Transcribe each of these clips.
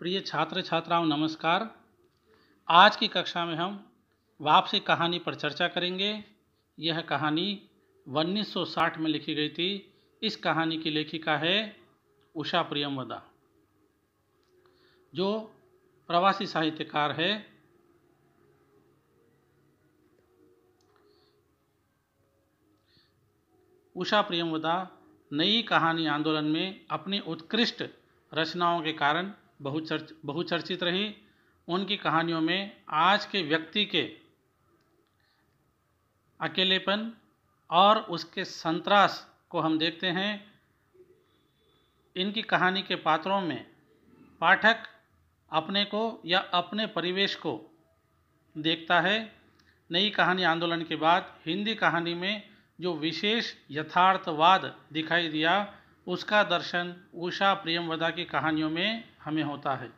प्रिय छात्र छात्राओं नमस्कार। आज की कक्षा में हम वापसी कहानी पर चर्चा करेंगे। यह कहानी 1960 में लिखी गई थी। इस कहानी की लेखिका है उषा प्रियमवदा, जो प्रवासी साहित्यकार है। उषा प्रियमवदा नई कहानी आंदोलन में अपनी उत्कृष्ट रचनाओं के कारण बहुचर्चित रही। उनकी कहानियों में आज के व्यक्ति के अकेलेपन और उसके संतरास को हम देखते हैं। इनकी कहानी के पात्रों में पाठक अपने को या अपने परिवेश को देखता है। नई कहानी आंदोलन के बाद हिंदी कहानी में जो विशेष यथार्थवाद दिखाई दिया, उसका दर्शन उषा प्रियमवदा की कहानियों में हमें होता है।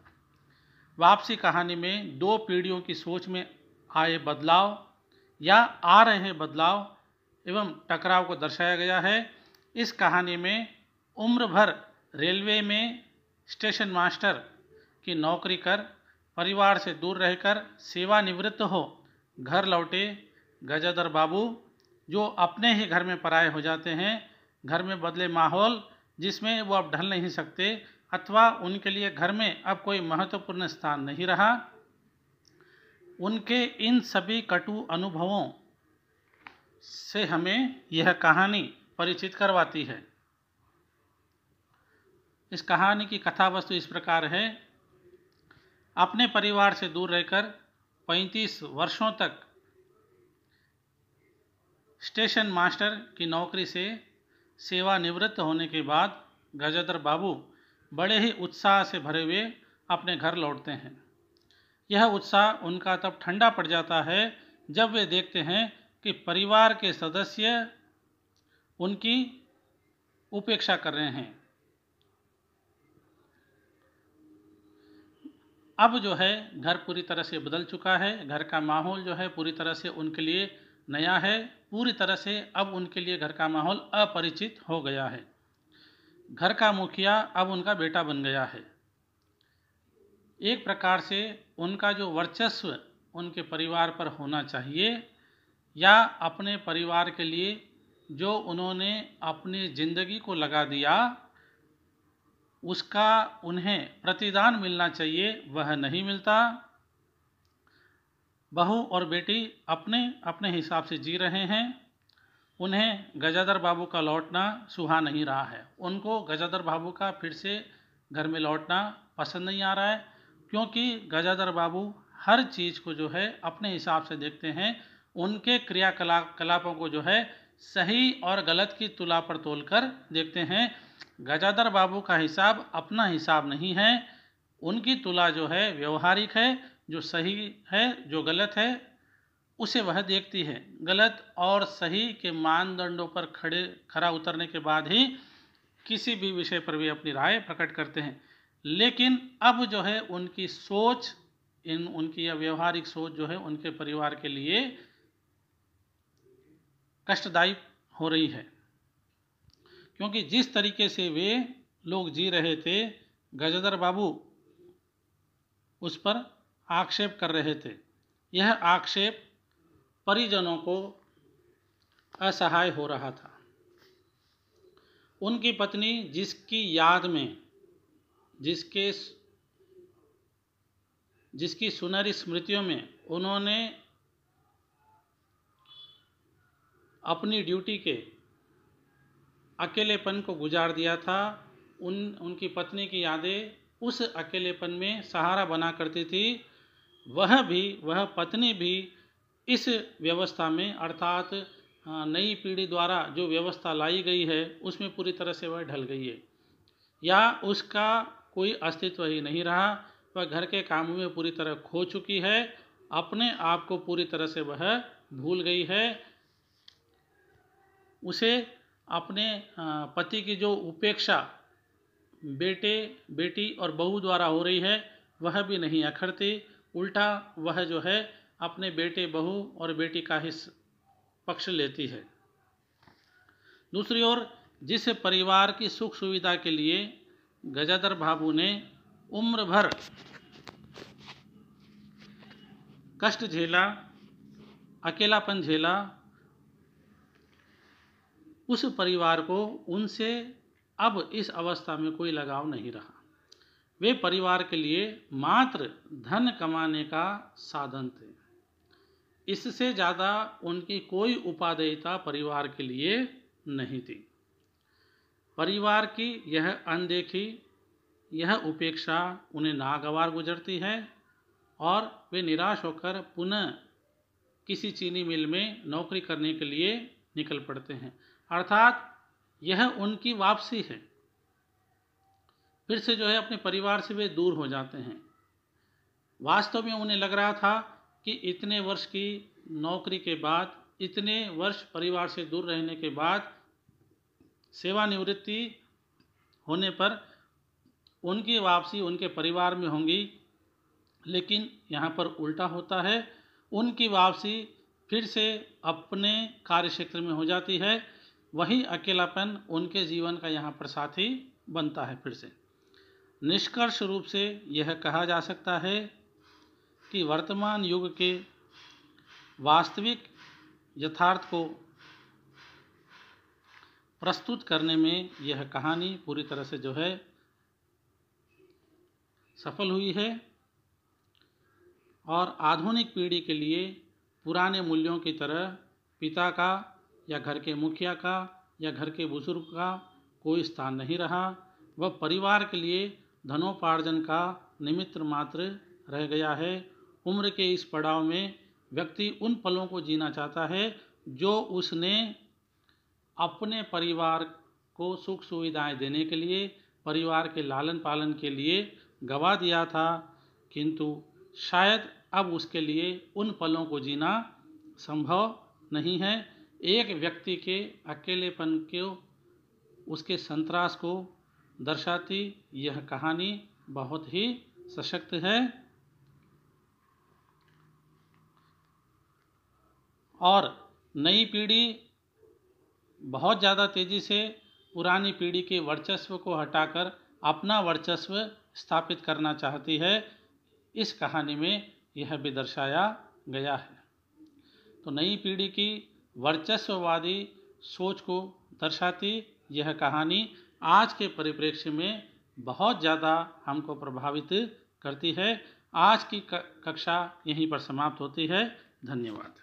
वापसी कहानी में दो पीढ़ियों की सोच में आए बदलाव या आ रहे बदलाव एवं टकराव को दर्शाया गया है। इस कहानी में उम्र भर रेलवे में स्टेशन मास्टर की नौकरी कर परिवार से दूर रहकर सेवानिवृत्त हो घर लौटे गजाधर बाबू, जो अपने ही घर में पराये हो जाते हैं। घर में बदले माहौल जिसमें वो अब ढल नहीं सकते, अथवा उनके लिए घर में अब कोई महत्वपूर्ण स्थान नहीं रहा। उनके इन सभी कटु अनुभवों से हमें यह कहानी परिचित करवाती है। इस कहानी की कथा वस्तु इस प्रकार है। अपने परिवार से दूर रहकर 35 वर्षों तक स्टेशन मास्टर की नौकरी से सेवानिवृत्त होने के बाद गजाधर बाबू बड़े ही उत्साह से भरे हुए अपने घर लौटते हैं। यह उत्साह उनका तब ठंडा पड़ जाता है जब वे देखते हैं कि परिवार के सदस्य उनकी उपेक्षा कर रहे हैं। अब जो है घर पूरी तरह से बदल चुका है। घर का माहौल जो है पूरी तरह से उनके लिए नया है। पूरी तरह से अब उनके लिए घर का माहौल अपरिचित हो गया है। घर का मुखिया अब उनका बेटा बन गया है। एक प्रकार से उनका जो वर्चस्व उनके परिवार पर होना चाहिए, या अपने परिवार के लिए जो उन्होंने अपनी जिंदगी को लगा दिया, उसका उन्हें प्रतिदान मिलना चाहिए, वह नहीं मिलता। बहू और बेटी अपने अपने हिसाब से जी रहे हैं। उन्हें गजाधर बाबू का लौटना सुहा नहीं रहा है। उनको गजाधर बाबू का फिर से घर में लौटना पसंद नहीं आ रहा है, क्योंकि गजाधर बाबू हर चीज़ को जो है अपने हिसाब से देखते हैं। उनके क्रियाकलापों को जो है सही और गलत की तुला पर तोलकर देखते हैं। गजाधर बाबू का हिसाब अपना हिसाब नहीं है। उनकी तुला जो है व्यवहारिक है, जो सही है जो गलत है उसे वह देखती है। गलत और सही के मानदंडों पर खरा उतरने के बाद ही किसी भी विषय पर वे अपनी राय प्रकट करते हैं। लेकिन अब जो है उनकी सोच, उनकी यह व्यवहारिक सोच जो है उनके परिवार के लिए कष्टदायी हो रही है, क्योंकि जिस तरीके से वे लोग जी रहे थे, गजाधर बाबू उस पर आक्षेप कर रहे थे। यह आक्षेप परिजनों को असहाय हो रहा था। उनकी पत्नी, जिसकी याद में जिसकी सुनहरी स्मृतियों में उन्होंने अपनी ड्यूटी के अकेलेपन को गुजार दिया था, उनकी पत्नी की यादें उस अकेलेपन में सहारा बना करती थी। वह पत्नी भी इस व्यवस्था में, अर्थात नई पीढ़ी द्वारा जो व्यवस्था लाई गई है उसमें पूरी तरह से वह ढल गई है, या उसका कोई अस्तित्व ही नहीं रहा। वह घर के कामों में पूरी तरह खो चुकी है। अपने आप को पूरी तरह से वह भूल गई है। उसे अपने पति की जो उपेक्षा बेटे, बेटी और बहू द्वारा हो रही है, वह भी नहीं अखरती। उल्टा वह जो है अपने बेटे, बहू और बेटी का ही पक्ष लेती है। दूसरी ओर जिस परिवार की सुख सुविधा के लिए गजाधर बाबू ने उम्र भर कष्ट झेला, अकेलापन झेला, उस परिवार को उनसे अब इस अवस्था में कोई लगाव नहीं रहा। वे परिवार के लिए मात्र धन कमाने का साधन थे। इससे ज़्यादा उनकी कोई उपादेयता परिवार के लिए नहीं थी। परिवार की यह अनदेखी, यह उपेक्षा उन्हें नागवार गुजरती है और वे निराश होकर पुनः किसी चीनी मिल में नौकरी करने के लिए निकल पड़ते हैं। अर्थात यह उनकी वापसी है। फिर से जो है अपने परिवार से वे दूर हो जाते हैं। वास्तव में उन्हें लग रहा था कि इतने वर्ष की नौकरी के बाद, इतने वर्ष परिवार से दूर रहने के बाद सेवानिवृत्ति होने पर उनकी वापसी उनके परिवार में होंगी, लेकिन यहाँ पर उल्टा होता है। उनकी वापसी फिर से अपने कार्यक्षेत्र में हो जाती है। वही अकेलापन उनके जीवन का यहाँ पर साथी बनता है। फिर से निष्कर्ष रूप से यह कहा जा सकता है कि वर्तमान युग के वास्तविक यथार्थ को प्रस्तुत करने में यह कहानी पूरी तरह से जो है सफल हुई है और आधुनिक पीढ़ी के लिए पुराने मूल्यों की तरह पिता का या घर के मुखिया का या घर के बुजुर्ग का कोई स्थान नहीं रहा। वह परिवार के लिए धनोपार्जन का निमित्त मात्र रह गया है। उम्र के इस पड़ाव में व्यक्ति उन पलों को जीना चाहता है जो उसने अपने परिवार को सुख सुविधाएं देने के लिए, परिवार के लालन पालन के लिए गवा दिया था, किंतु शायद अब उसके लिए उन पलों को जीना संभव नहीं है। एक व्यक्ति के अकेलेपन को, उसके संतरास को दर्शाती यह कहानी बहुत ही सशक्त है और नई पीढ़ी बहुत ज़्यादा तेज़ी से पुरानी पीढ़ी के वर्चस्व को हटाकर अपना वर्चस्व स्थापित करना चाहती है। इस कहानी में यह भी दर्शाया गया है। तो नई पीढ़ी की वर्चस्ववादी सोच को दर्शाती यह कहानी आज के परिप्रेक्ष्य में बहुत ज़्यादा हमको प्रभावित करती है। आज की कक्षा यहीं पर समाप्त होती है। धन्यवाद।